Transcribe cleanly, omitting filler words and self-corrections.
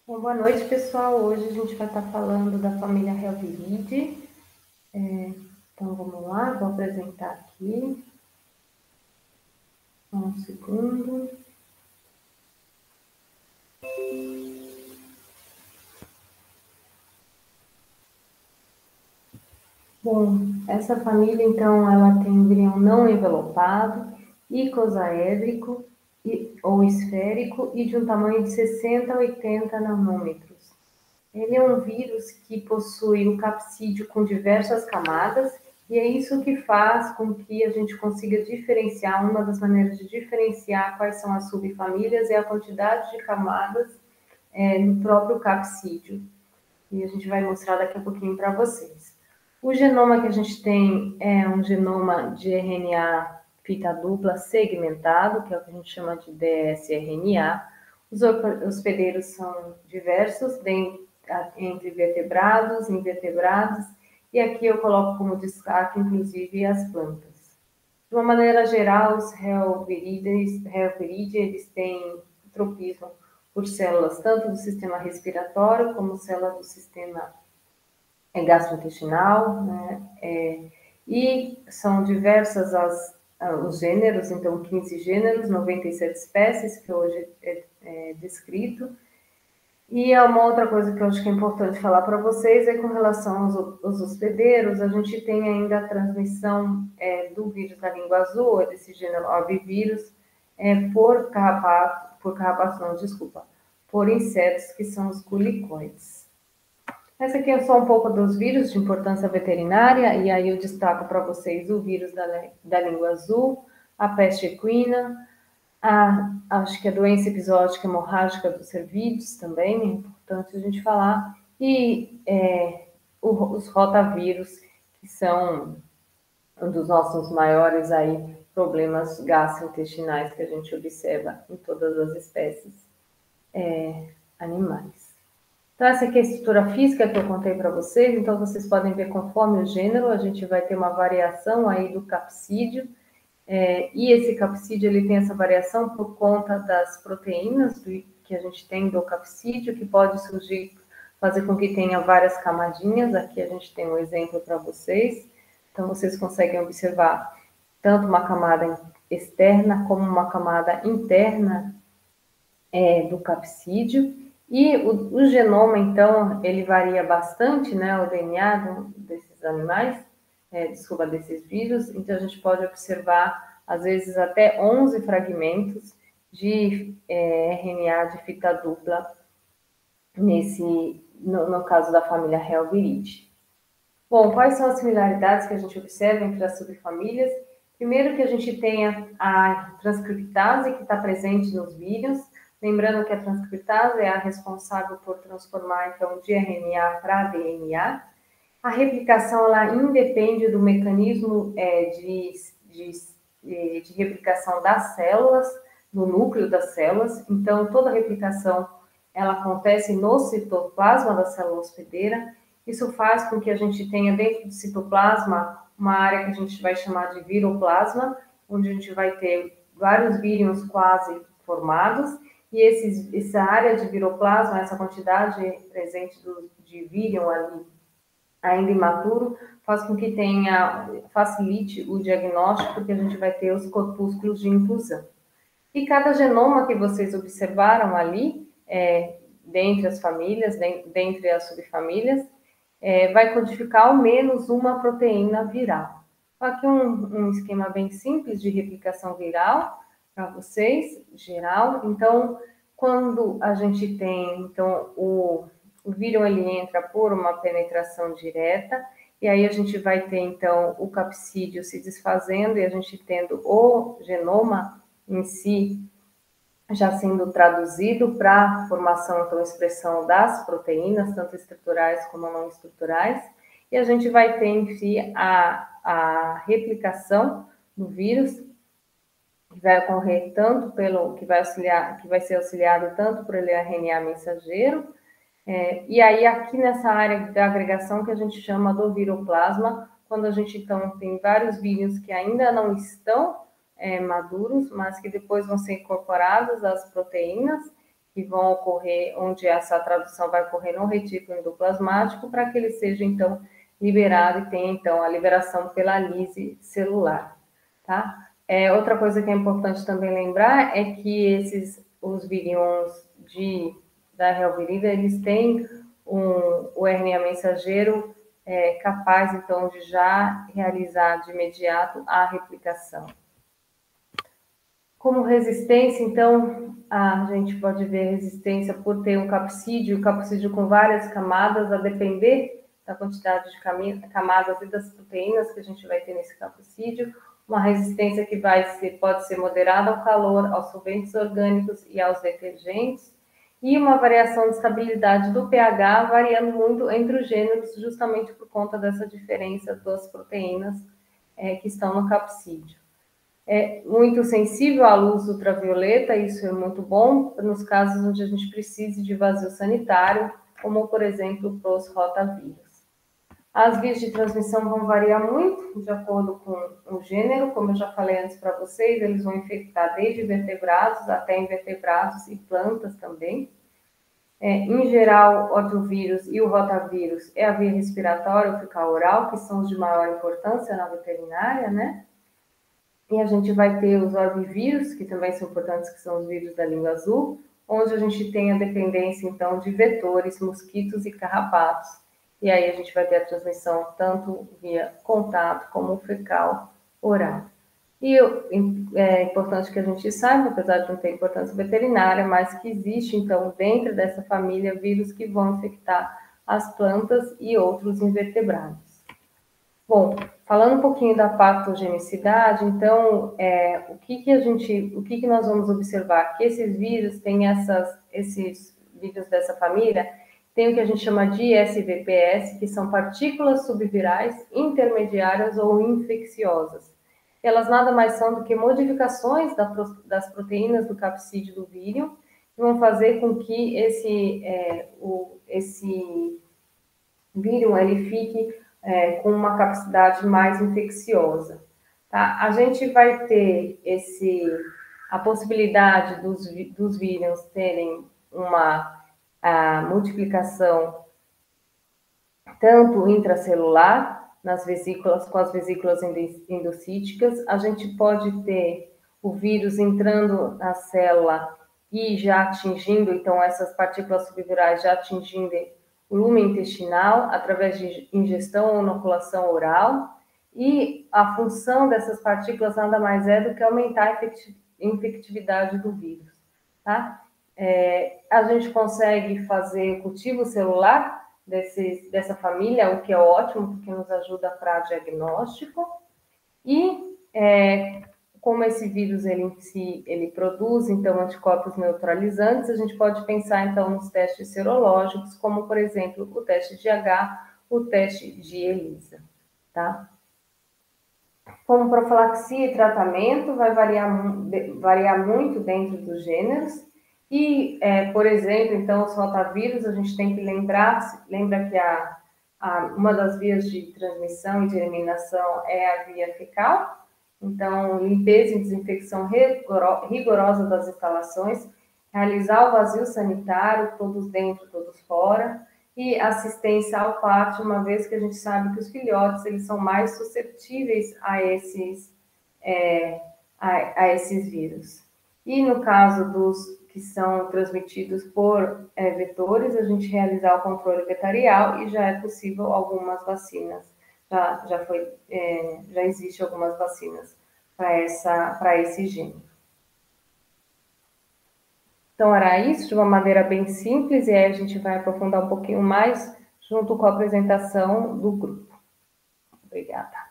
Bom, boa noite, pessoal. Hoje a gente vai estar falando da família Helviridae. Então, vamos lá, vou apresentar aqui. Um segundo. Bom, essa família, então, ela tem embrião não envelopado, icosaédrico ou esférico e de um tamanho de 60 a 80 nanômetros. Ele é um vírus que possui um capsídeo com diversas camadas, e é isso que faz com que a gente consiga diferenciar. Uma das maneiras de diferenciar quais são as subfamílias é a quantidade de camadas no próprio capsídeo. E a gente vai mostrar daqui a pouquinho para vocês. O genoma que a gente tem é um genoma de RNA fita dupla segmentado, que é o que a gente chama de dsRNA. Os hospedeiros são diversos, entre vertebrados, invertebrados, e aqui eu coloco como destaque, inclusive, as plantas. De uma maneira geral, os Helviridae, eles têm tropismo por células tanto do sistema respiratório como células do sistema gastrointestinal, né? E são diversas os gêneros, então 15 gêneros, 97 espécies, que hoje é descrito. E uma outra coisa que eu acho que é importante falar para vocês é com relação aos hospedeiros, a gente tem ainda a transmissão do vírus da língua azul, desse gênero orbivírus, por insetos, que são os culicoides. Essa aqui é só um pouco dos vírus de importância veterinária, e aí eu destaco para vocês o vírus da língua azul, a peste equina, acho que a doença episódica hemorrágica dos cervídeos também é importante a gente falar, e os rotavírus, que são um dos nossos maiores aí problemas gastrointestinais que a gente observa em todas as espécies animais. Então, essa aqui é a estrutura física que eu contei para vocês. Então, vocês podem ver, conforme o gênero, a gente vai ter uma variação aí do capsídeo. E esse capsídeo, ele tem essa variação por conta das proteínas que a gente tem do capsídeo, que pode surgir, fazer com que tenha várias camadinhas. Aqui a gente tem um exemplo para vocês. Então, vocês conseguem observar tanto uma camada externa como uma camada interna do capsídeo. E o genoma, então, ele varia bastante, né, o DNA desses animais, desses vírus. Então, a gente pode observar, às vezes, até 11 fragmentos de RNA de fita dupla, no caso da família Helviridae. Bom, quais são as similaridades que a gente observa entre as subfamílias? Primeiro que a gente tem a transcriptase, que está presente nos vírus. Lembrando que a transcriptase é a responsável por transformar, então, de RNA para DNA. A replicação, ela independe do mecanismo de replicação das células, no núcleo das células. Então, toda a replicação, ela acontece no citoplasma da célula hospedeira. Isso faz com que a gente tenha dentro do citoplasma uma área que a gente vai chamar de viroplasma, onde a gente vai ter vários vírions quase formados, e essa área de viroplasma, essa quantidade presente de vírion ali, ainda imaturo, faz com que facilite o diagnóstico, porque a gente vai ter os corpúsculos de inclusão. E cada genoma que vocês observaram ali, dentre as famílias, dentre as subfamílias, vai codificar ao menos uma proteína viral. Aqui um esquema bem simples de replicação viral para vocês, geral. Então, quando a gente tem, então, o vírus, ele entra por uma penetração direta, e aí a gente vai ter, então, o capsídeo se desfazendo e a gente tendo o genoma em si já sendo traduzido para a formação, então, expressão das proteínas, tanto estruturais como não estruturais, e a gente vai ter em si a replicação do vírus, que vai ocorrer tanto que vai ser auxiliado tanto pelo RNA mensageiro, e aí aqui nessa área da agregação que a gente chama do viroplasma, quando a gente então tem vários vírus que ainda não estão maduros, mas que depois vão ser incorporados às proteínas, que vão ocorrer, onde essa tradução vai ocorrer no retículo endoplasmático, para que ele seja, então, liberado e tenha, então, a liberação pela lise celular, tá? Outra coisa que é importante também lembrar é que os virions da reovirida, eles têm o RNA mensageiro capaz, então, de já realizar de imediato a replicação. Como resistência, então, a gente pode ver resistência por ter um capsídeo com várias camadas, a depender da quantidade de camadas e das proteínas que a gente vai ter nesse capsídeo, uma resistência que pode ser moderada ao calor, aos solventes orgânicos e aos detergentes, e uma variação de estabilidade do pH, variando muito entre os gêneros, justamente por conta dessa diferença das proteínas que estão no capsídeo. É muito sensível à luz ultravioleta, isso é muito bom nos casos onde a gente precise de vazio sanitário, como, por exemplo, para os rotavírus. As vias de transmissão vão variar muito de acordo com o gênero, como eu já falei antes para vocês, eles vão infectar desde vertebrados até invertebrados e plantas também. Em geral, o otrovírus e o rotavírus é a via respiratória ou fecal oral, que são os de maior importância na veterinária, né? E a gente vai ter os orbivírus, que também são importantes, que são os vírus da língua azul, onde a gente tem a dependência, então, de vetores, mosquitos e carrapatos. E aí a gente vai ter a transmissão tanto via contato como fecal oral. E é importante que a gente saiba, apesar de não ter importância veterinária, mas que existe, então, dentro dessa família, vírus que vão infectar as plantas e outros invertebrados. Bom, falando um pouquinho da patogenicidade, então, o que nós vamos observar? Que esses vírus têm esses vírus dessa família, tem o que a gente chama de SVPS, que são partículas subvirais intermediárias ou infecciosas. Elas nada mais são do que modificações das proteínas do capsídeo do vírus, que vão fazer com que esse vírus ele fique com uma capacidade mais infecciosa. Tá? A gente vai ter a possibilidade dos vírus terem a multiplicação tanto intracelular, nas vesículas, com as vesículas endocíticas. A gente pode ter o vírus entrando na célula e já atingindo, então, essas partículas subvirais já atingindo o lume intestinal através de ingestão ou inoculação oral, e a função dessas partículas nada mais é do que aumentar a infectividade do vírus, tá? A gente consegue fazer cultivo celular dessa família, o que é ótimo, porque nos ajuda para diagnóstico, e como esse vírus ele produz, então, anticorpos neutralizantes, a gente pode pensar, então, nos testes serológicos, como, por exemplo, o teste de H, o teste de ELISA, tá? Como profilaxia e tratamento, vai variar muito dentro dos gêneros, e, por exemplo, então, os rotavírus, a gente tem que lembra que uma das vias de transmissão e de eliminação é a via fecal. Então, limpeza e desinfecção rigorosa das instalações, realizar o vazio sanitário, todos dentro, todos fora, e assistência ao parto, uma vez que a gente sabe que os filhotes eles são mais suscetíveis a esses vírus. E no caso dos que são transmitidos por vetores, a gente realizar o controle vetarial e já é possível algumas vacinas. Já existe algumas vacinas para esse gênero. Então, era isso, de uma maneira bem simples, e aí a gente vai aprofundar um pouquinho mais junto com a apresentação do grupo. Obrigada.